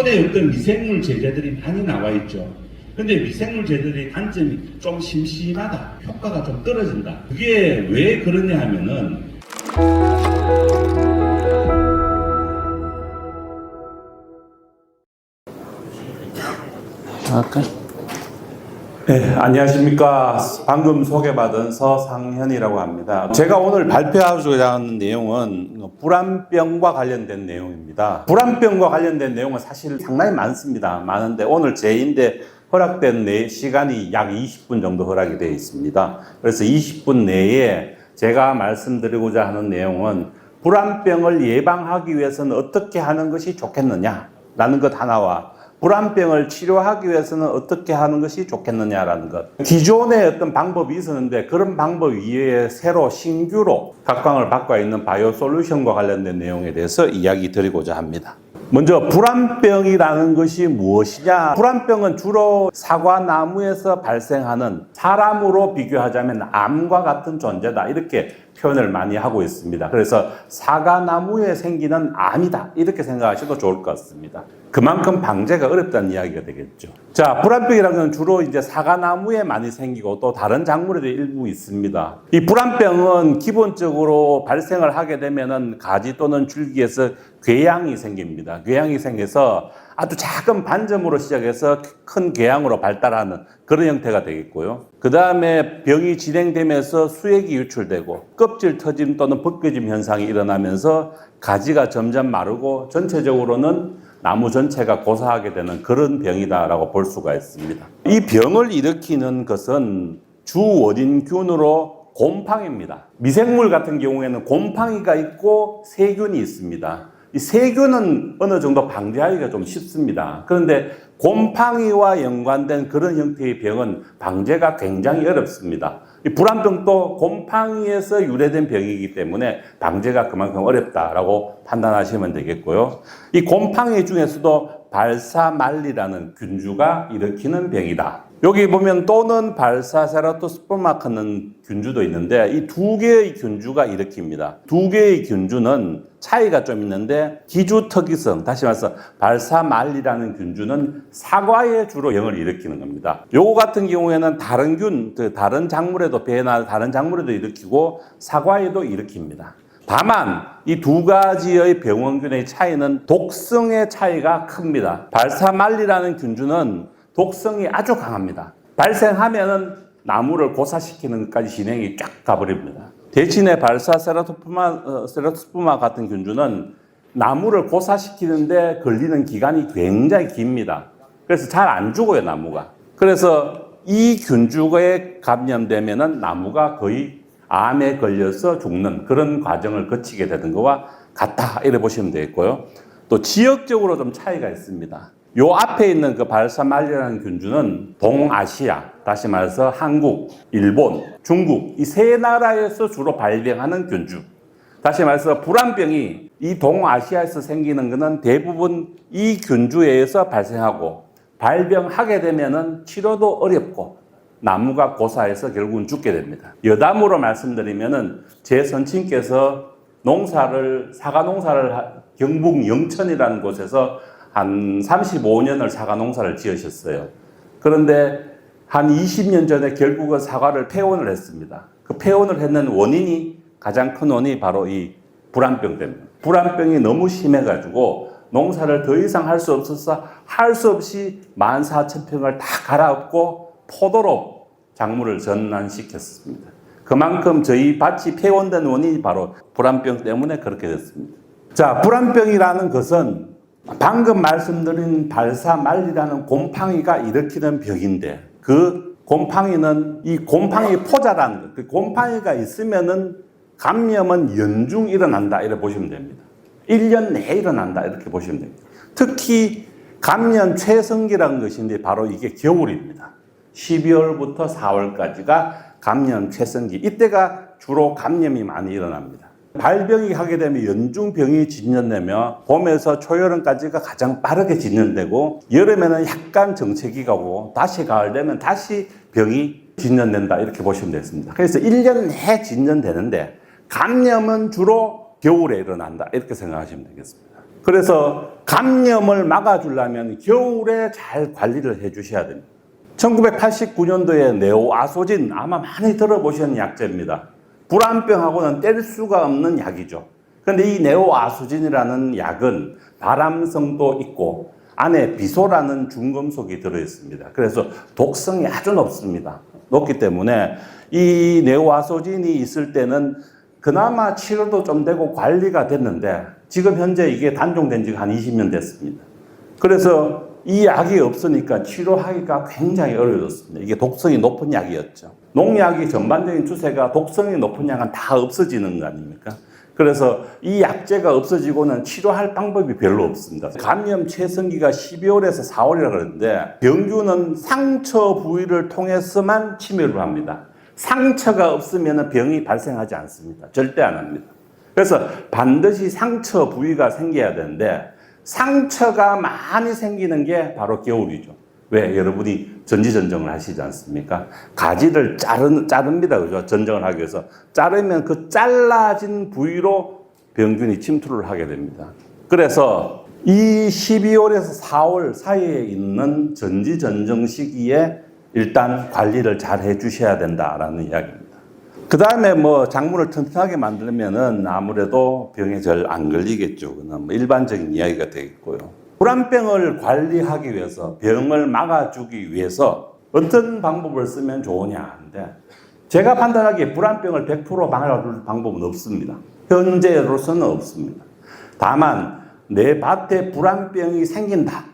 기존에 어떤 미생물 제재들이 많이 나와 있죠. 근데 미생물 제재들의 단점이 좀 심심하다. 효과가 좀 떨어진다. 그게 왜 그러냐 하면은 네, 안녕하십니까. 방금 소개받은 서상현이라고 합니다. 제가 오늘 발표하고자 하는 내용은 불안병과 관련된 내용입니다. 불안병과 관련된 내용은 사실 상당히 많습니다. 많은데 오늘 제인데 허락된 시간이 약 20분 정도 허락이 되어 있습니다. 그래서 20분 내에 제가 말씀드리고자 하는 내용은 불안병을 예방하기 위해서는 어떻게 하는 것이 좋겠느냐라는 것 하나와 불안병을 치료하기 위해서는 어떻게 하는 것이 좋겠느냐라는 것. 기존에 어떤 방법이 있었는데 그런 방법 이외에 새로 신규로 각광을 받고 있는 바이오 솔루션과 관련된 내용에 대해서 이야기 드리고자 합니다. 먼저 불안병이라는 것이 무엇이냐? 불안병은 주로 사과나무에서 발생하는 사람으로 비교하자면 암과 같은 존재다. 이렇게 표현을 많이 하고 있습니다. 그래서 사과나무에 생기는 암이다. 이렇게 생각하셔도 좋을 것 같습니다. 그만큼 방제가 어렵다는 이야기가 되겠죠. 자, 불안병이라는 건 주로 이제 사과나무에 많이 생기고 또 다른 작물에도 일부 있습니다. 이 불안병은 기본적으로 발생을 하게 되면은 가지 또는 줄기에서 궤양이 생깁니다. 궤양이 생겨서 아주 작은 반점으로 시작해서 큰 궤양으로 발달하는 그런 형태가 되겠고요. 그 다음에 병이 진행되면서 수액이 유출되고 껍질 터짐 또는 벗겨짐 현상이 일어나면서 가지가 점점 마르고 전체적으로는 나무 전체가 고사하게 되는 그런 병이다라고 볼 수가 있습니다. 이 병을 일으키는 것은 주 원인균으로 곰팡이입니다. 미생물 같은 경우에는 곰팡이가 있고 세균이 있습니다. 이 세균은 어느 정도 방지하기가 좀 쉽습니다. 그런데 곰팡이와 연관된 그런 형태의 병은 방제가 굉장히 어렵습니다. 이 불안병도 곰팡이에서 유래된 병이기 때문에 방제가 그만큼 어렵다라고 판단하시면 되겠고요. 이 곰팡이 중에서도 발사말리라는 균주가 일으키는 병이다. 여기 보면 또는 발사세라토스포마 하는 균주도 있는데 이 두 개의 균주가 일으킵니다. 두 개의 균주는 차이가 좀 있는데 기주특이성, 다시 말해서 발사말리라는 균주는 사과에 주로 병을 일으키는 겁니다. 요거 같은 경우에는 다른 다른 작물에도 배나 다른 작물에도 일으키고 사과에도 일으킵니다. 다만 이 두 가지의 병원균의 차이는 독성의 차이가 큽니다. 발사말리라는 균주는 독성이 아주 강합니다. 발생하면은 나무를 고사시키는 것까지 진행이 쫙 가버립니다. 대신에 세라토스포마 같은 균주는 나무를 고사시키는데 걸리는 기간이 굉장히 깁니다. 그래서 잘 안 죽어요, 나무가. 그래서 이 균주에 감염되면은 나무가 거의 암에 걸려서 죽는 그런 과정을 거치게 되는 것과 같다. 이래 보시면 되겠고요. 또 지역적으로 좀 차이가 있습니다. 요 앞에 있는 그 발사말리라는 균주는 동아시아, 다시 말해서 한국, 일본, 중국 이 세 나라에서 주로 발병하는 균주. 다시 말해서 불안병이 이 동아시아에서 생기는 것은 대부분 이 균주에 의해서 발생하고 발병하게 되면은 치료도 어렵고 나무가 고사해서 결국은 죽게 됩니다. 여담으로 말씀드리면은 제 선친께서 사과 농사를 경북 영천이라는 곳에서 한 35년을 사과 농사를 지으셨어요. 그런데 한 20년 전에 결국은 사과를 폐원을 했습니다. 그 폐원을 했는 원인이 가장 큰 원인이 바로 이 불안병 때문에. 불안병이 너무 심해가지고 농사를 더 이상 할 수 없어서 할 수 없이 14,000평을 다 갈아엎고 포도로 작물을 전환시켰습니다. 그만큼 저희 밭이 폐원된 원인이 바로 불안병 때문에 그렇게 됐습니다. 자, 불안병이라는 것은 방금 말씀드린 발사말리라는 곰팡이가 일으키는 병인데 그 곰팡이는 이 곰팡이 포자라는 것, 그 곰팡이가 있으면은 감염은 연중 일어난다 이렇게 보시면 됩니다. 1년 내에 일어난다 이렇게 보시면 됩니다. 특히 감염 최성기라는 것인데 바로 이게 겨울입니다. 12월부터 4월까지가 감염 최성기. 이때가 주로 감염이 많이 일어납니다. 발병이 하게 되면 연중병이 진전되며 봄에서 초여름까지가 가장 빠르게 진전되고 여름에는 약간 정체기가 오고 다시 가을 되면 다시 병이 진전된다 이렇게 보시면 되겠습니다. 그래서 1년 내에 진전되는데 감염은 주로 겨울에 일어난다 이렇게 생각하시면 되겠습니다. 그래서 감염을 막아주려면 겨울에 잘 관리를 해 주셔야 됩니다. 1989년도에 네오아소진, 아마 많이 들어보신 약제입니다. 불안병하고는 뗄 수가 없는 약이죠. 그런데 이 네오아소진이라는 약은 발암성도 있고 안에 비소라는 중금속이 들어있습니다. 그래서 독성이 아주 높습니다. 높기 때문에 이 네오아소진이 있을 때는 그나마 치료도 좀 되고 관리가 됐는데 지금 현재 이게 단종된 지가 한 20년 됐습니다. 그래서 이 약이 없으니까 치료하기가 굉장히 어려웠습니다. 이게 독성이 높은 약이었죠. 농약이 전반적인 추세가 독성이 높은 약은 다 없어지는 거 아닙니까? 그래서 이 약제가 없어지고는 치료할 방법이 별로 없습니다. 감염 최성기가 12월에서 4월이라고 그러는데 병균은 상처 부위를 통해서만 침입을 합니다. 상처가 없으면 병이 발생하지 않습니다. 절대 안 합니다. 그래서 반드시 상처 부위가 생겨야 되는데 상처가 많이 생기는 게 바로 겨울이죠. 왜? 여러분이 전지전정을 하시지 않습니까? 가지를 자릅니다. 그죠? 전정을 하기 위해서. 자르면 그 잘라진 부위로 병균이 침투를 하게 됩니다. 그래서 이 12월에서 4월 사이에 있는 전지전정 시기에 일단 관리를 잘 해주셔야 된다라는 이야기입니다. 그 다음에 뭐 작물을 튼튼하게 만들면은 아무래도 병에 잘 안 걸리겠죠. 그건 뭐 일반적인 이야기가 되겠고요. 불안병을 관리하기 위해서, 병을 막아주기 위해서 어떤 방법을 쓰면 좋으냐 하는데 제가 판단하기에 불안병을 100% 막아줄 방법은 없습니다. 현재로서는 없습니다. 다만 내 밭에 불안병이 생긴다,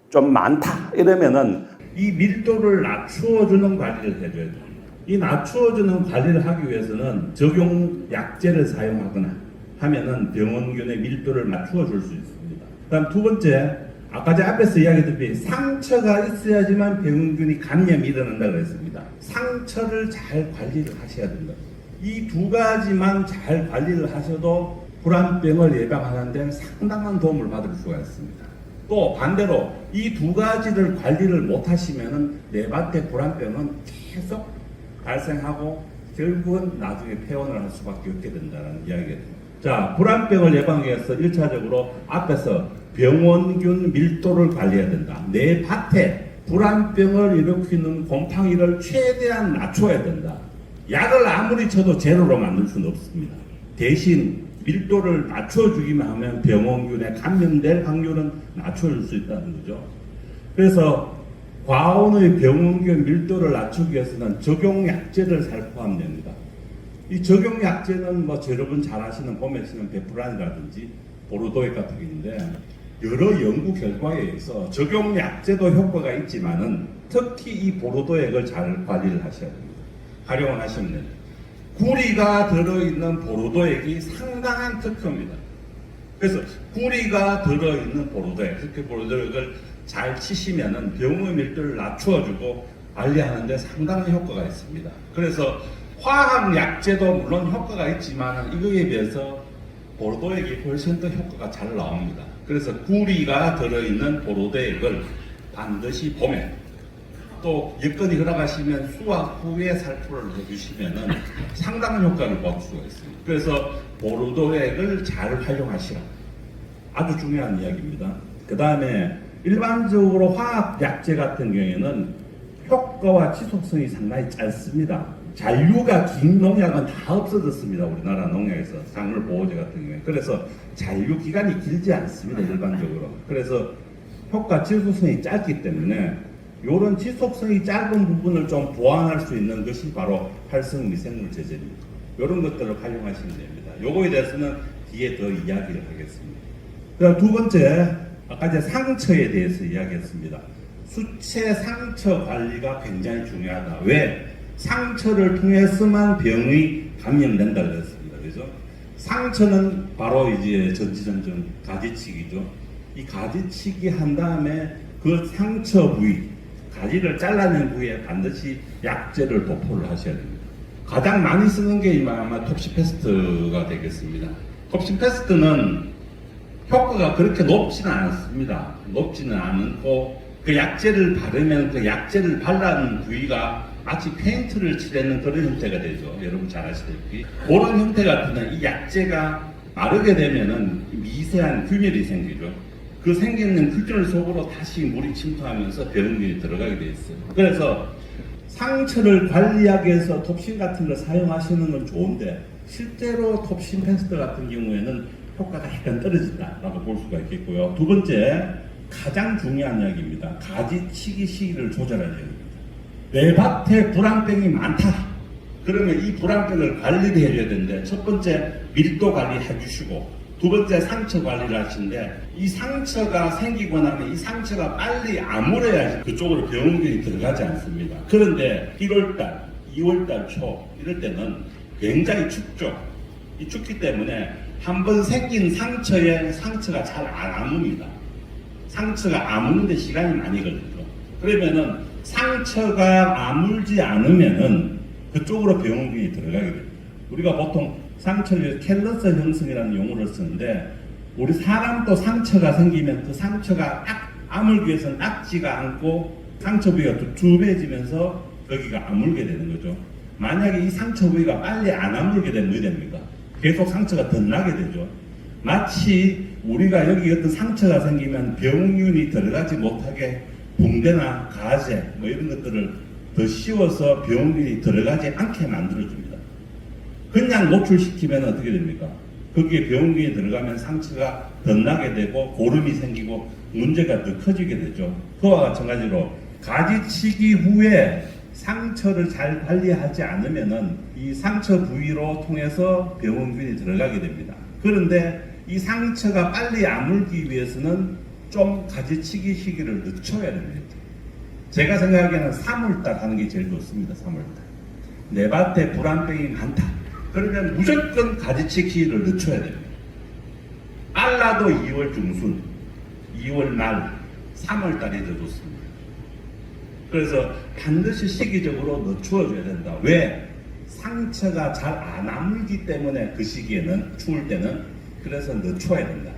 좀 많다 이러면은 이 밀도를 낮추어주는 관리를 해줘야 됩니다. 이 낮추어주는 관리를 하기 위해서는 적용 약제를 사용하거나 하면은 병원균의 밀도를 맞추어줄 수 있습니다. 그다음 두 번째, 아까 제 앞에서 이야기했듯이 상처가 있어야지만 병균이 감염이 일어난다고 했습니다. 상처를 잘 관리를 하셔야 된다. 이 두 가지만 잘 관리를 하셔도 불안병을 예방하는 데 상당한 도움을 받을 수가 있습니다. 또 반대로 이 두 가지를 관리를 못 하시면은 내 밭에 불안병은 계속 발생하고 결국은 나중에 폐원을 할 수밖에 없게 된다는 이야기가 됩니다. 자, 불안병을 예방하기 위해서 1차적으로 앞에서 병원균 밀도를 관리해야 된다. 내 밭에 불안병을 일으키는 곰팡이를 최대한 낮춰야 된다. 약을 아무리 쳐도 제로로 만들 수는 없습니다. 대신 밀도를 낮춰주기만 하면 병원균에 감염될 확률은 낮춰줄 수 있다는 거죠. 그래서 과온의 병원균 밀도를 낮추기 위해서는 적용약제를 잘 포함됩니다. 이 적용약제는 뭐 여러분 잘 아시는 봄에 쓰는 베프란이라든지 보르도액 같은 게 있는데 여러 연구 결과에 의해서 적용약제도 효과가 있지만은 특히 이 보르도액을 잘 관리를 하셔야 됩니다. 활용을 하시면 됩니다. 구리가 들어있는 보르도액이 상당한 특효입니다. 그래서 구리가 들어있는 보르도액, 특히 보르도액을 잘 치시면은 병의 밀도를 낮추어주고 관리하는데 상당한 효과가 있습니다. 그래서 화학 약제도 물론 효과가 있지만 이거에 비해서 보르도액이 훨씬 더 효과가 잘 나옵니다. 그래서 구리가 들어있는 보르도액을 반드시 봄에 또 여건이 허락하시면 수확 후에 살포를 해주시면은 상당한 효과를 볼 수가 있습니다. 그래서 보르도액을 잘 활용하시라. 아주 중요한 이야기입니다. 그 다음에 일반적으로 화학 약제 같은 경우에는 효과와 지속성이 상당히 짧습니다. 잔류가 긴 농약은 다 없어졌습니다. 우리나라 농약에서 작물 보호제 같은 경우에. 그래서 잔류 기간이 길지 않습니다. 일반적으로. 그래서 효과 지속성이 짧기 때문에 이런 지속성이 짧은 부분을 좀 보완할 수 있는 것이 바로 활성 미생물 제제입니다. 이런 것들을 활용하시면 됩니다. 요거에 대해서는 뒤에 더 이야기를 하겠습니다. 그다음 두 번째, 아까 이제 상처에 대해서 이야기했습니다. 수채 상처 관리가 굉장히 중요하다. 왜? 상처를 통해서만 병이 감염된다고 했습니다. 그죠? 상처는 바로 이제 전지전정 가지치기죠. 이 가지치기 한 다음에 그 상처 부위, 가지를 잘라낸 부위에 반드시 약제를 도포를 하셔야 됩니다. 가장 많이 쓰는 게 아마 톱시페스트가 되겠습니다. 톱시페스트는 효과가 그렇게 높지는 않습니다. 높지는 않고 그 약제를 바르면 그 약제를 발라는 부위가 마치 페인트를 칠하는 그런 형태가 되죠. 여러분 잘 아시다시피 그런 형태 같은 이 약제가 마르게 되면은 미세한 균열이 생기죠. 그 생기는 균열 속으로 다시 물이 침투하면서 병균이 들어가게 돼 있어요. 그래서 상처를 관리하기 위해서 톱신 같은 걸 사용하시는 건 좋은데 실제로 톱신 패스트 같은 경우에는 효과가 약간 떨어진다라고 볼 수가 있겠고요. 두 번째, 가장 중요한 이야기입니다. 가지치기 시기를 조절하는 이야기입니다. 내 밭에 불안병이 많다. 그러면 이 불안병을 관리를 해줘야 되는데, 첫 번째 밀도 관리해 주시고, 두 번째 상처 관리를 하시는데, 이 상처가 생기고 나면 이 상처가 빨리 아물어야지 그쪽으로 병원균이 들어가지 않습니다. 그런데 1월달, 2월달 초 이럴 때는 굉장히 춥죠. 이 춥기 때문에 한번 생긴 상처에 상처가 잘 안 아뭅니다. 상처가 아무는데 시간이 많이 걸리죠. 그러면은 상처가 아물지 않으면은 그쪽으로 병원균이 들어가게 됩니다. 우리가 보통 상처를 캘러스 형성이라는 용어를 쓰는데, 우리 사람도 상처가 생기면 그 상처가 딱 아물기 위해서는 낫지가 않고 상처 부위가 두툼해지면서 여기가 아물게 되는 거죠. 만약에 이 상처 부위가 빨리 안 아물게 되면 어떻게 됩니까? 계속 상처가 더 나게 되죠. 마치 우리가 여기 어떤 상처가 생기면 병균이 들어가지 못하게 붕대나 가재 뭐 이런 것들을 더 씌워서 병균이 들어가지 않게 만들어줍니다. 그냥 노출시키면 어떻게 됩니까? 거기에 병균이 들어가면 상처가 더 나게 되고 고름이 생기고 문제가 더 커지게 되죠. 그와 마찬가지로 가지치기 후에 상처를 잘 관리하지 않으면은 이 상처 부위로 통해서 병원균이 들어가게 됩니다. 그런데 이 상처가 빨리 아물기 위해서는 좀 가지치기 시기를 늦춰야 됩니다. 제가 생각하기에는 3월달 하는 게 제일 좋습니다. 3월달. 내 밭에 불안병이 많다. 그러면 무조건 가지치기 시기를 늦춰야 됩니다. 빨라도 2월 중순, 2월 말, 3월달이 더 좋습니다. 그래서 반드시 시기적으로 늦춰줘야 된다. 왜? 상처가 잘 안 아물기 때문에 그 시기에는, 추울 때는, 그래서 늦춰야 된다.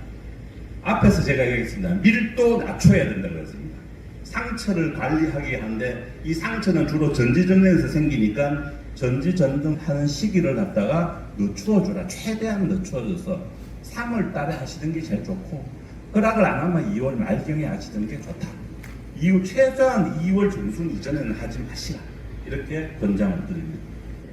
앞에서 제가 얘기했습니다. 밀도 낮춰야 된다 그랬습니다. 상처를 관리하기 한데, 이 상처는 주로 전지전능에서 생기니까 전지전능하는 시기를 갖다가 늦추어주라. 최대한 늦추어줘서 3월 달에 하시는 게 제일 좋고, 허락을 안 하면 2월 말경에 하시는 게 좋다. 이후 최소한 2월 중순 이전에는 하지 마시라. 이렇게 권장을 드립니다.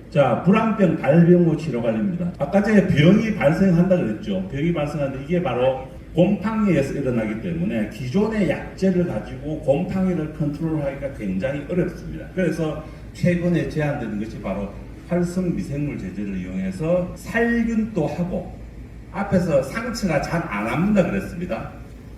자, 불안병 발병후 치료 관리입니다. 아까 전에 병이 발생한다 그랬죠. 병이 발생하는데 이게 바로 곰팡이에서 일어나기 때문에 기존의 약제를 가지고 곰팡이를 컨트롤하기가 굉장히 어렵습니다. 그래서 최근에 제안되는 것이 바로 활성 미생물 제제를 이용해서 살균도 하고, 앞에서 상처가 잘 안 아문다 그랬습니다.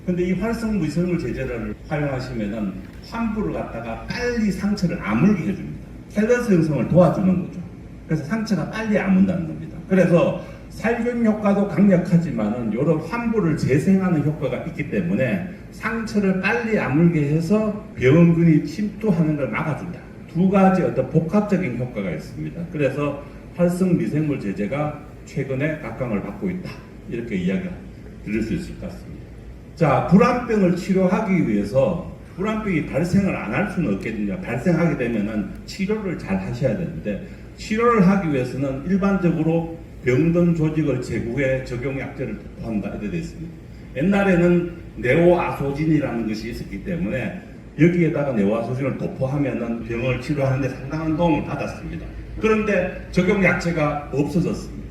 근데 이 활성 미생물 제제를 활용하시면은 환부를 갖다가 빨리 상처를 아물게 해줍니다. 캘러스 형성을 도와주는 거죠. 그래서 상처가 빨리 아문다는 겁니다. 그래서 살균 효과도 강력하지만은 이런 환부를 재생하는 효과가 있기 때문에 상처를 빨리 아물게 해서 병균이 침투하는 걸 막아준다. 두 가지 어떤 복합적인 효과가 있습니다. 그래서 활성 미생물 제제가 최근에 각광을 받고 있다. 이렇게 이야기 드릴 수 있을 것 같습니다. 자, 불안병을 치료하기 위해서 불안병이 발생을 안 할 수는 없겠느냐. 발생하게 되면은 치료를 잘 하셔야 되는데, 치료를 하기 위해서는 일반적으로 병든 조직을 제거해 적용약제를 도포한다 이렇게 되어 있습니다. 옛날에는 네오아소진이라는 것이 있었기 때문에 여기에다가 네오아소진을 도포하면은 병을 치료하는 데 상당한 도움을 받았습니다. 그런데 적용약제가 없어졌습니다.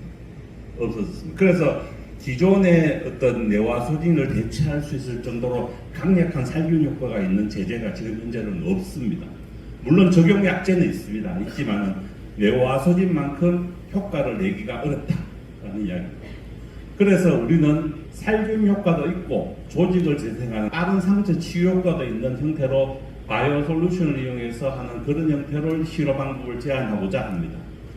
그래서 기존의 어떤 네오아소진을 대체할 수 있을 정도로 강력한 살균 효과가 있는 제제가 지금 현재는 없습니다. 물론 적용약제는 있지만은 네오아소진만큼 효과를 내기가 어렵다라는 이야기입니다. 그래서 우리는 살균 효과도 있고 조직을 재생하는 빠른 상처 치유 효과도 있는 형태로 바이오 솔루션을 이용해서 하는 그런 형태로 치료 방법을 제안하고자 합니다.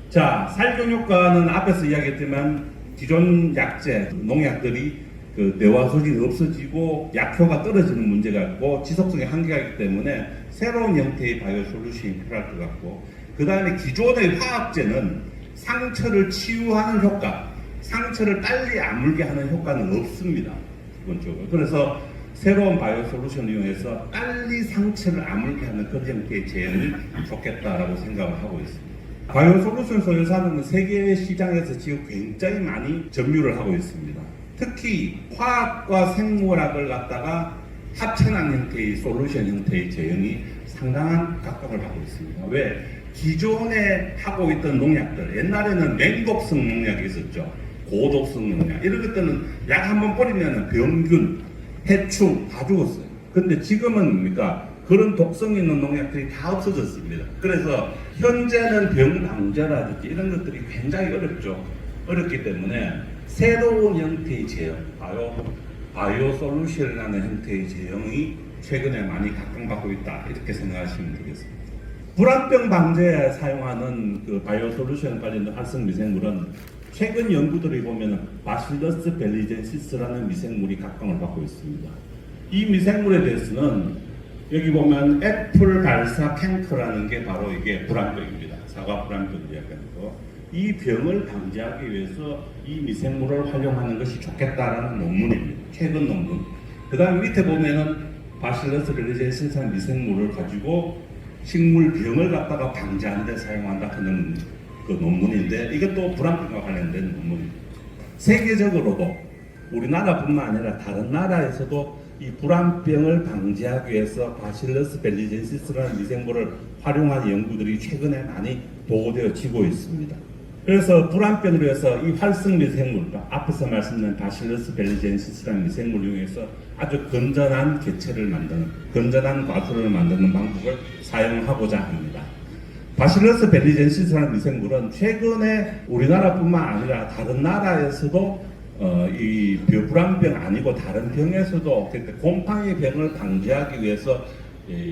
자, 살균 효과는 앞에서 이야기했지만 기존 약제, 농약들이 그 네오아소진이 없어지고 약효가 떨어지는 문제가 있고 지속성의 한계가 있기 때문에 새로운 형태의 바이오 솔루션이 필요할 것 같고, 그 다음에 기존의 화학제는 상처를 치유하는 효과, 상처를 빨리 아물게 하는 효과는 없습니다. 기본적으로. 그래서 새로운 바이오 솔루션을 이용해서 빨리 상처를 아물게 하는 그런 형태의 제형이 좋겠다라고 생각을 하고 있습니다. 바이오솔루션 소유사는 세계 시장에서 지금 굉장히 많이 점유를 하고 있습니다. 특히 화학과 생물학을 갖다가 합천한 형태의 솔루션 형태의 제형이 상당한 각광을 받고 있습니다. 왜? 기존에 하고 있던 농약들, 옛날에는 맹독성 농약이 있었죠. 고독성 농약. 이런 것들은 약 한번 뿌리면 병균, 해충 다 죽었어요. 근데 지금은 뭡니까? 그런 독성 있는 농약들이 다 없어졌습니다. 그래서 현재는 병 방제라든지 이런 것들이 굉장히 어렵죠. 어렵기 때문에 새로운 형태의 제형, 바이오 솔루션이라는 형태의 제형이 최근에 많이 각광받고 있다. 이렇게 생각하시면 되겠습니다. 불안병 방제에 사용하는 그 바이오 솔루션 관련된 활성 미생물은 최근 연구들이 보면 바실러스 벨리젠시스라는 미생물이 각광을 받고 있습니다. 이 미생물에 대해서는 여기 보면 애플 발사 탱크라는 게 바로 이게 불안병입니다. 사과 불안병을 이야기하는 거. 이 병을 방지하기 위해서 이 미생물을 활용하는 것이 좋겠다라는 논문입니다. 최근 논문. 그 다음 밑에 보면은 바실러스 벨리젠시스라는 미생물을 가지고 식물 병을 갖다가 방지하는 데 사용한다 하는 그 논문인데 이것도 불안병과 관련된 논문입니다. 세계적으로도 우리나라뿐만 아니라 다른 나라에서도 이 불안병을 방지하기 위해서 바실러스 벨리젠시스라는 미생물을 활용한 연구들이 최근에 많이 보고되어지고 있습니다. 그래서 불안병을 위해서 이 활성 미생물, 앞에서 말씀드린 바실러스 벨리젠시스라는 미생물을 이용해서 아주 건전한 개체를 만드는, 건전한 과수를 만드는 방법을 사용하고자 합니다. 바실러스 벨리젠시스라는 미생물은 최근에 우리나라뿐만 아니라 다른 나라에서도 이 불안병 아니고 다른 병에서도 곰팡이 병을 방지하기 위해서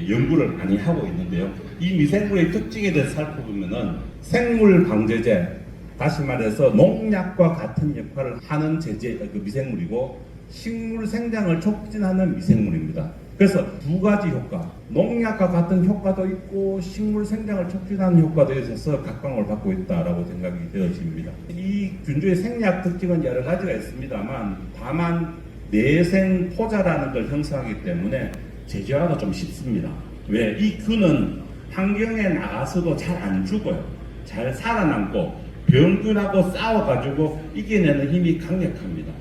연구를 많이 하고 있는데요. 이 미생물의 특징에 대해서 살펴보면은 생물 방제제, 다시 말해서 농약과 같은 역할을 하는 그 미생물이고 식물 생장을 촉진하는 미생물입니다. 그래서 두 가지 효과, 농약과 같은 효과도 있고 식물 생장을 촉진하는 효과도 있어서 각광을 받고 있다라고 생각이 되어집니다. 이 균주의 생리학 특징은 여러 가지가 있습니다만 다만 내생 포자라는 걸 형성하기 때문에 제재하기가 좀 쉽습니다. 왜? 이 균은 환경에 나가서도 잘 안 죽어요. 잘 살아남고 병균하고 싸워가지고 이겨내는 힘이 강력합니다.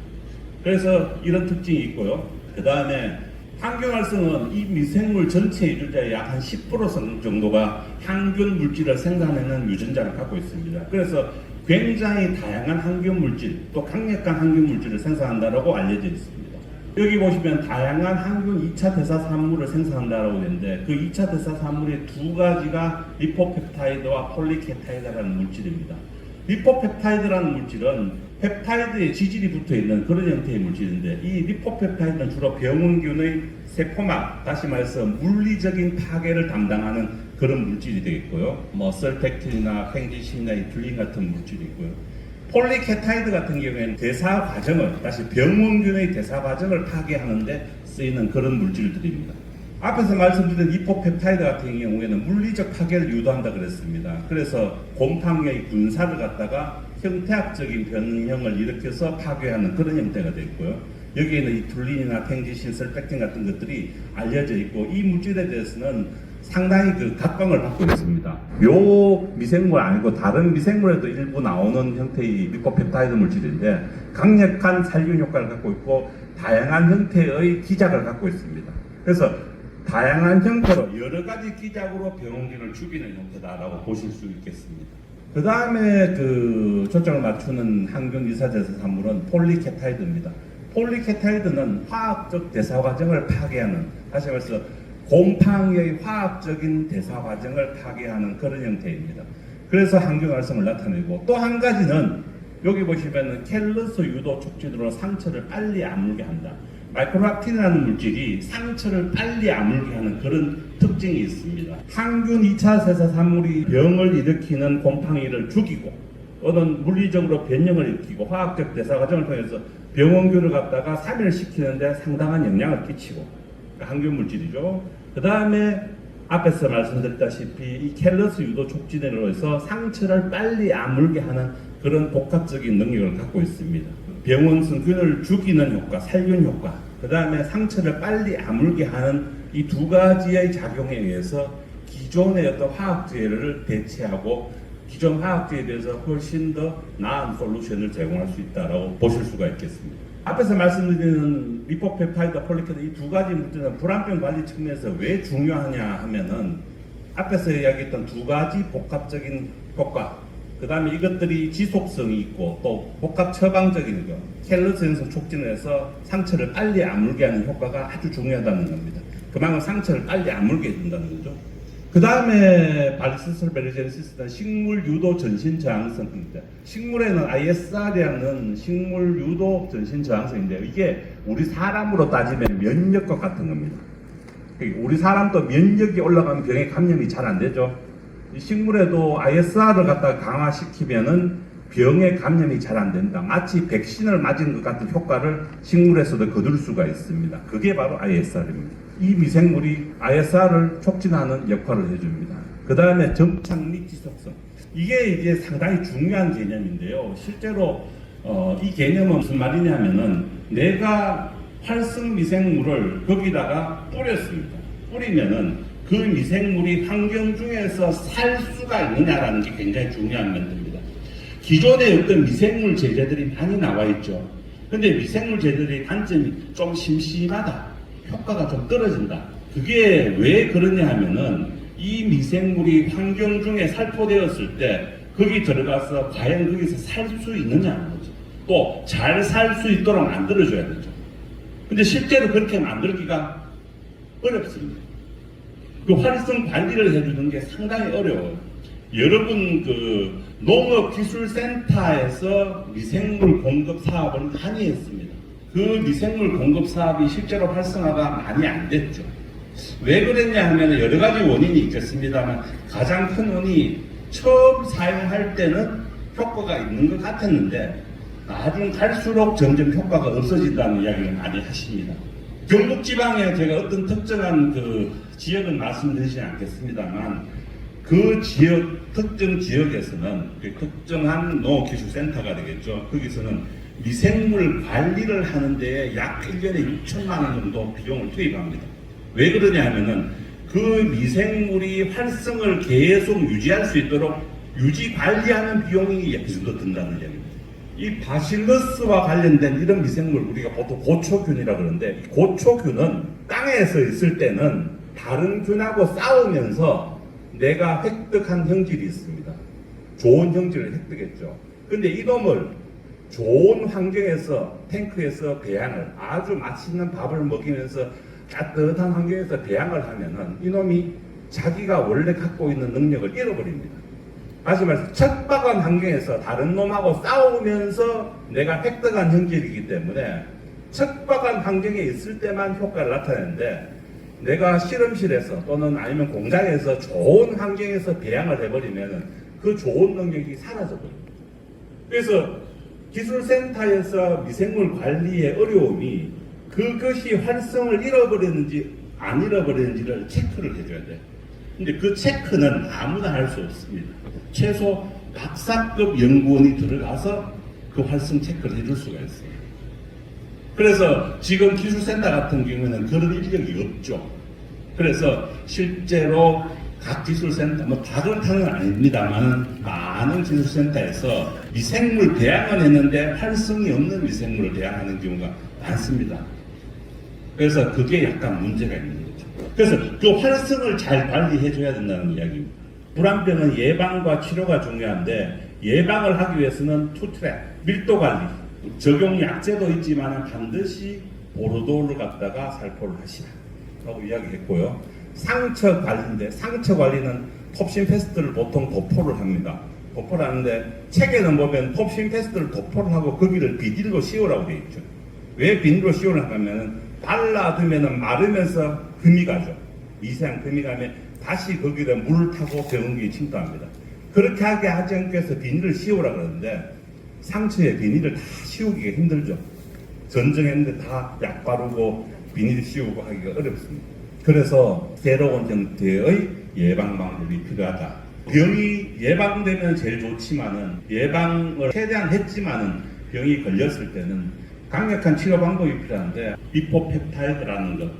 그래서 이런 특징이 있고요. 그 다음에 항균활성은 이 미생물 전체 유전자의 약 한 10% 정도가 항균 물질을 생산하는 유전자를 갖고 있습니다. 그래서 굉장히 다양한 항균 물질, 또 강력한 항균 물질을 생산한다고 알려져 있습니다. 여기 보시면 다양한 항균 2차 대사 산물을 생산한다고 되는데 그 2차 대사 산물의 두 가지가 리포펩타이드와 폴리케타이드라는 물질입니다. 리포펩타이드라는 물질은 펩타이드에 지질이 붙어 있는 그런 형태의 물질인데 이 리포펩타이드는 주로 병원균의 세포막, 다시 말해서 물리적인 파괴를 담당하는 그런 물질이 되겠고요. 뭐 설펙틴이나 팽지신이나 이툴린 같은 물질이 있고요. 폴리케타이드 같은 경우에는 대사 과정을, 다시 병원균의 대사 과정을 파괴하는데 쓰이는 그런 물질들입니다. 앞에서 말씀드린 리포펩타이드 같은 경우에는 물리적 파괴를 유도한다 그랬습니다. 그래서 곰팡이의 군사를 갖다가 형태학적인 변형을 일으켜서 파괴하는 그런 형태가 되고요. 여기에는 이 툴린이나 팽지신, 설펙틴 같은 것들이 알려져 있고 이 물질에 대해서는 상당히 그 각광을 받고 있습니다. 요 미생물 아니고 다른 미생물에도 일부 나오는 형태의 리포펩타이드 물질인데 강력한 살균 효과를 갖고 있고 다양한 형태의 기작을 갖고 있습니다. 그래서 다양한 형태로 여러 가지 기작으로 병원균을 죽이는 형태다라고 보실 수 있겠습니다. 그 다음에 그 초점을 맞추는 항균 이사제사 산물은 폴리케타이드입니다. 폴리케타이드는 화학적 대사 과정을 파괴하는, 다시 말해서 곰팡이의 화학적인 대사 과정을 파괴하는 그런 형태입니다. 그래서 항균 활성을 나타내고 또 한 가지는 여기 보시면 켈러스 유도 촉진으로 상처를 빨리 아물게 한다. 마이크로락틴이라는 물질이 상처를 빨리 아물게 하는 그런 특징이 있습니다. 항균 2차 세사 산물이 병을 일으키는 곰팡이를 죽이고 또는 물리적으로 변형을 일으키고 화학적 대사 과정을 통해서 병원균을 갖다가 사멸시키는데 상당한 영향을 끼치고 항균 물질이죠. 그 다음에 앞에서 말씀드렸다시피 이 켈러스 유도 촉진으로 해서 상처를 빨리 아물게 하는 그런 복합적인 능력을 갖고 있습니다. 병원균을 죽이는 효과, 살균 효과, 그 다음에 상처를 빨리 아물게 하는 이 두 가지의 작용에 의해서 기존의 어떤 화학제를 대체하고 기존 화학제에 대해서 훨씬 더 나은 솔루션을 제공할 수 있다고 보실 수가 있겠습니다. 앞에서 말씀드리는 리포펩타이드, 폴리케트 이 두 가지 문제는 불안병 관리 측면에서 왜 중요하냐 하면은 앞에서 이야기했던 두 가지 복합적인 효과, 그 다음에 이것들이 지속성이 있고 또 복합 처방적인 거, 켈러스 현상 촉진을 해서 상처를 빨리 아물게 하는 효과가 아주 중요하다는 겁니다. 그만큼 상처를 빨리 아물게 해준다는 거죠. 그 다음에 발시스톨 베르제니시스는 식물 유도 전신 저항성입니다. 식물에는 ISR이라는 식물 유도 전신 저항성인데요. 이게 우리 사람으로 따지면 면역과 같은 겁니다. 우리 사람도 면역이 올라가면 병에 감염이 잘 안 되죠. 이 식물에도 ISR을 갖다가 강화시키면은 병에 감염이 잘 안 된다. 마치 백신을 맞은 것 같은 효과를 식물에서도 거둘 수가 있습니다. 그게 바로 ISR입니다. 이 미생물이 ISR을 촉진하는 역할을 해줍니다. 그 다음에 접착 및 지속성. 이게 이제 상당히 중요한 개념인데요. 실제로 이 개념은 무슨 말이냐면은 내가 활성 미생물을 거기다가 뿌렸습니다. 뿌리면은 그 미생물이 환경 중에서 살 수가 있느냐라는 게 굉장히 중요한 면입니다. 기존에 어떤 미생물 제재들이 많이 나와 있죠. 근데 미생물 제재들의 단점이 좀 심심하다. 효과가 좀 떨어진다. 그게 왜 그러냐 하면은 이 미생물이 환경 중에 살포되었을 때 거기 들어가서 과연 거기서 살 수 있느냐는 거죠. 또 잘 살 수 있도록 만들어줘야 되죠. 근데 실제로 그렇게 만들기가 어렵습니다. 그 활성 관리를 해주는 게 상당히 어려워요. 여러분 그 농업기술센터에서 미생물 공급 사업을 많이 했습니다. 그 미생물 공급 사업이 실제로 활성화가 많이 안 됐죠. 왜 그랬냐 하면 여러 가지 원인이 있겠습니다만 가장 큰 원인이 처음 사용할 때는 효과가 있는 것 같았는데 나중 갈수록 점점 효과가 없어진다는 이야기를 많이 하십니다. 경북 지방에 제가 어떤 특정한 그 지역은 말씀드리지 않겠습니다만 그 지역, 특정 지역에서는 그 특정한 농업기술센터가 되겠죠. 거기서는 미생물 관리를 하는데 약 1년에 6천만 원 정도 비용을 투입합니다. 왜 그러냐 하면은 그 미생물이 활성을 계속 유지할 수 있도록 유지 관리하는 비용이 이 정도 든다는 이야기입니다. 이 바실러스와 관련된 이런 미생물 우리가 보통 고초균이라 그러는데 고초균은 땅에서 있을 때는 다른 균하고 싸우면서 내가 획득한 형질이 있습니다. 좋은 형질을 획득했죠. 근데 이놈을 좋은 환경에서 탱크에서 배양을 아주 맛있는 밥을 먹이면서 따뜻한 환경에서 배양을 하면은 이놈이 자기가 원래 갖고 있는 능력을 잃어버립니다. 다시 말해서 척박한 환경에서 다른 놈하고 싸우면서 내가 획득한 형질이기 때문에 척박한 환경에 있을 때만 효과를 나타내는데 내가 실험실에서 또는 아니면 공장에서 좋은 환경에서 배양을 해버리면은 그 좋은 능력이 사라져버립니다. 그래서 기술센터에서 미생물 관리의 어려움이 그것이 활성을 잃어버렸는지 안 잃어버렸는지를 체크를 해줘야 돼요. 근데 그 체크는 아무나 할 수 없습니다. 최소 박사급 연구원이 들어가서 그 활성 체크를 해줄 수가 있어요. 그래서 지금 기술센터 같은 경우에는 그런 인력이 없죠. 그래서 실제로 각 기술센터, 다 그렇다는 아닙니다만 많은 기술센터에서 미생물 배양을 했는데 활성이 없는 미생물을 배양하는 경우가 많습니다. 그래서 그게 약간 문제가 있는 거죠. 그래서 그 활성을 잘 관리해줘야 된다는 이야기입니다. 불안병은 예방과 치료가 중요한데 예방을 하기 위해서는 투트랙, 밀도 관리, 적용 약제도 있지만 반드시 보르도를 갖다가 살포를 하시라 라고 이야기했고요. 상처 관리인데 상처 관리는 톱신 패스트를 보통 도포를 합니다. 도포를 하는데 책에는 보면 톱신 패스트를 도포를 하고 거기를 비닐로 씌우라고 되어 있죠. 왜 비닐로 씌우라고 하면 발라두면 마르면서 금이 가죠. 미세한 금이 가면 다시 거기다 물을 타고 병원균이 침투합니다. 그렇게 하게 하지 않기 위해서 비닐을 씌우라 그러는데 상처에 비닐을 다 씌우기가 힘들죠. 전정했는데 다 약 바르고 비닐 씌우고 하기가 어렵습니다. 그래서 새로운 형태의 예방 방법이 필요하다. 병이 예방되면 제일 좋지만은 예방을 최대한 했지만은 병이 걸렸을 때는 강력한 치료 방법이 필요한데 리포펩타이드라는 것,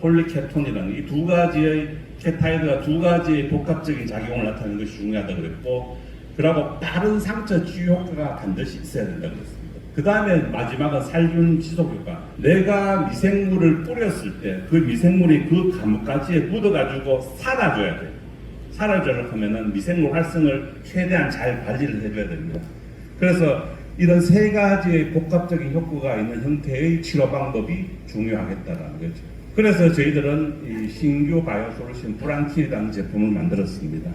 폴리케톤이라는 이 두 가지의 펩타이드가 두 가지의 복합적인 작용을 나타내는 것이 중요하다고 그랬고 그리고 빠른 상처 치유 효과가 반드시 있어야 된다고 했습니다. 그 다음에 마지막은 살균 지속 효과. 내가 미생물을 뿌렸을 때 그 미생물이 그 감까지에 묻어가지고 사라져야 돼요. 사라지려고 하면은 미생물 활성을 최대한 잘 관리를 해줘야 됩니다. 그래서 이런 세 가지의 복합적인 효과가 있는 형태의 치료 방법이 중요하겠다라는 거죠. 그래서 저희들은 이 신규 바이오솔루션 브랑킬이라는 제품을 만들었습니다.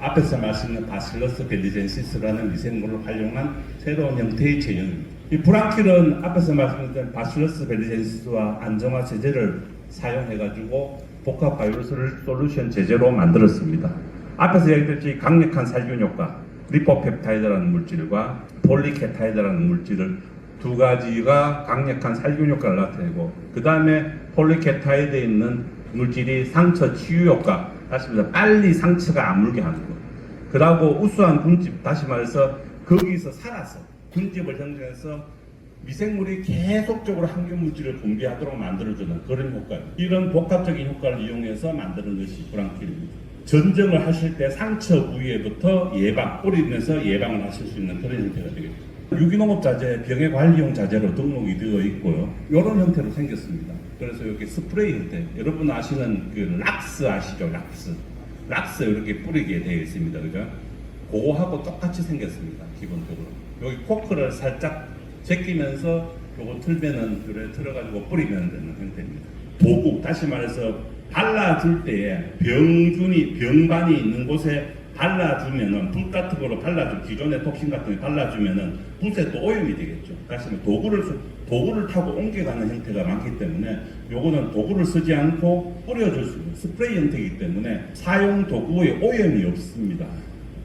앞에서 말씀드린 바실러스 벨리젠시스라는 미생물을 활용한 새로운 형태의 제형입니다. 이 브랑킬은 앞에서 말씀드린 바실러스 벨리젠시스와 안정화 제제를 사용해가지고 복합 바이오솔루션 제제로 만들었습니다. 앞에서 얘기했듯이 강력한 살균 효과, 리포펩타이드라는 물질과 폴리케타이드라는 물질을 두 가지가 강력한 살균 효과를 나타내고, 그 다음에 폴리케타이드에 있는 물질이 상처 치유 효과, 다시 말해서 빨리 상처가 아물게 하는 거. 그러고 우수한 군집, 다시 말해서 거기서 살아서 군집을 형성해서 미생물이 계속적으로 항균 물질을 분비하도록 만들어주는 그런 효과입니다. 이런 복합적인 효과를 이용해서 만드는 것이 브랑킬입니다. 전정을 하실 때 상처 부위에부터 예방, 뿌리면서 예방을 하실 수 있는 그런 형태가 되겠죠. 유기농업 자재, 병해 관리용 자재로 등록이 되어 있고요. 이런 형태로 생겼습니다. 그래서 이렇게 스프레이 형태, 여러분 아시는 그 락스 아시죠? 락스 이렇게 뿌리게 되어 있습니다. 그죠? 그거하고 똑같이 생겼습니다. 기본적으로. 여기 코크를 살짝 제끼면서 요거 틀면은 그래 틀어가지고 뿌리면 되는 형태입니다. 도구, 다시 말해서 발라줄 때에 병반이 있는 곳에 발라주면은 붓 같은 거로 기존의 톡신 같은 거 발라주면은 붓에 또 오염이 되겠죠. 다시 말해 도구를 타고 옮겨가는 형태가 많기 때문에 요거는 도구를 쓰지 않고 뿌려줄 수 있는 스프레이 형태이기 때문에 사용 도구에 오염이 없습니다.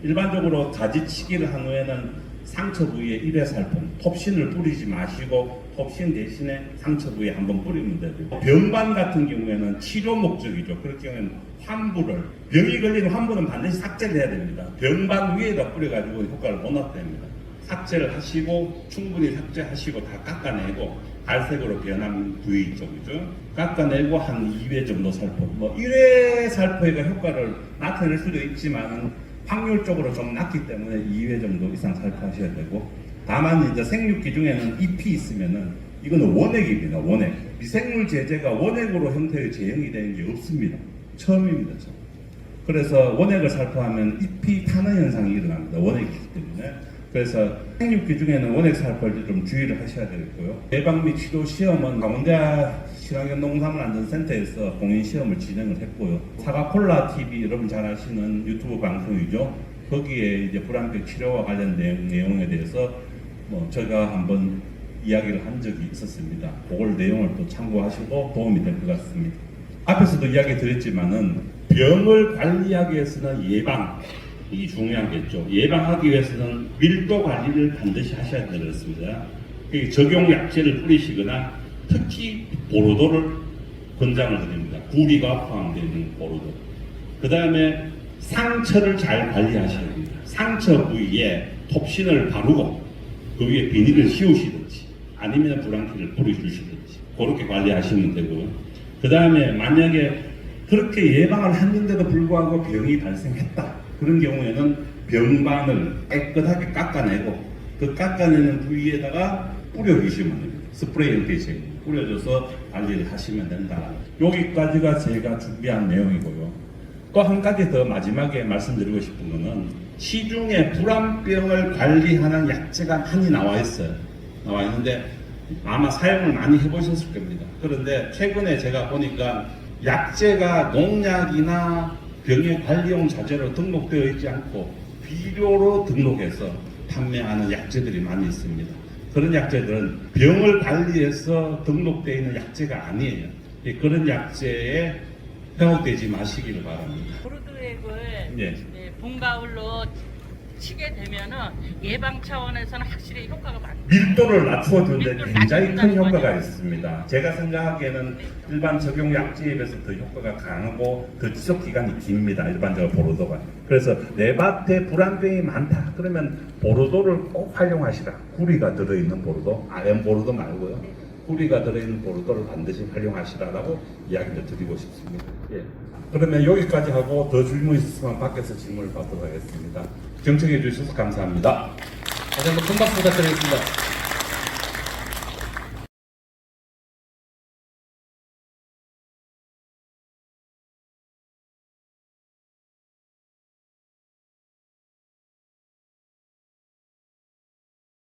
일반적으로 가지치기를 한 후에는 상처 부위에 일회살포, 톱신을 뿌리지 마시고 톱신 대신에 상처 부위에 한번 뿌리면 되고, 병반 같은 경우에는 치료 목적이죠. 그럴 경우에는 환부를, 병이 걸린 환부는 반드시 삭제를 해야 됩니다. 병반 위에다 뿌려가지고 효과를 못 나타냅니다. 삭제를 하시고 충분히 삭제하시고 다 깎아내고 갈색으로 변한 부위 쪽이죠. 깎아내고 한 2회 정도 살포, 뭐 1회 살포가 효과를 나타낼 수도 있지만 확률적으로 좀 낮기 때문에 2회 정도 이상 살포하셔야 되고, 다만 이제 생육기 중에는 잎이 있으면은 이거는 원액입니다. 원액. 미생물 제제가 원액으로 형태의 제형이 되는 게 없습니다. 처음입니다. 처음. 그래서 원액을 살포하면 잎이 타는 현상이 일어납니다. 원액이기 때문에. 그래서 생육기 중에는 원액 살포할 때 좀 주의를 하셔야 되겠고요. 예방 및 치료 시험은 강원대 친환경 농산물안전센터에서 공인 시험을 진행을 했고요. 사과콜라 TV 여러분 잘 아시는 유튜브 방송이죠. 거기에 이제 불안병 치료와 관련된 내용에 대해서 제가 한번 이야기를 한 적이 있었습니다. 그걸 내용을 또 참고하시고 도움이 될 것 같습니다. 앞에서도 이야기 드렸지만은 병을 관리하기 위해서는 예방이 중요하겠죠. 예방하기 위해서는 밀도 관리를 반드시 하셔야 되겠습니다. 적용 약제를 뿌리시거나 특히 보로도를 권장을 드립니다. 구리가 포함되어 있는 보로도. 그 다음에 상처를 잘 관리하셔야 됩니다. 상처 부위에 톱신을 바르고 그 위에 비닐을 씌우시든지 아니면 브랑킬을 뿌려주시든지 그렇게 관리하시면 되고요. 그 다음에 만약에 그렇게 예방을 했는데도 불구하고 병이 발생했다. 그런 경우에는 병반을 깨끗하게 깎아내고 그 깎아내는 부위에다가 뿌려주시면 됩니다. 스프레이 형태의 뿌려줘서 관리를 하시면 된다. 여기까지가 제가 준비한 내용이고요. 또 한 가지 더 마지막에 말씀드리고 싶은 거는 시중에 불안병을 관리하는 약제가 많이 나와 있어요. 나와 있는데 아마 사용을 많이 해보셨을 겁니다. 그런데 최근에 제가 보니까 약제가 농약이나 병의 관리용 자재로 등록되어 있지 않고 비료로 등록해서 판매하는 약제들이 많이 있습니다. 그런 약제들은 병을 관리해서 등록되어 있는 약제가 아니에요. 그런 약제에 현혹되지 마시기를 바랍니다. 보르드액을 예. 봄, 가을로 치게 되면은 예방 차원에서는 확실히 효과가 많아요. 밀도를 낮추어주는데 밀도를 굉장히 큰 낮춘다는 효과가 거죠. 있습니다. 제가 생각하기에는 일반 적용 약제에 비해서 더 효과가 강하고 더 지속 기간이 깁니다. 일반적으로 보로도가. 그래서 내 밭에 불안병이 많다. 그러면 보로도를 꼭 활용하시라. 구리가 들어있는 보로도, 아연 보로도 말고요. 뿌리가 들어있는 보르도를 반드시 활용하시라라고 이야기를 드리고 싶습니다. 예. 그러면 여기까지 하고 더 질문 있으면 밖에서 질문을 받도록 하겠습니다. 경청해 주셔서 감사합니다. 다시 한번 큰 박수 부탁드리겠습니다.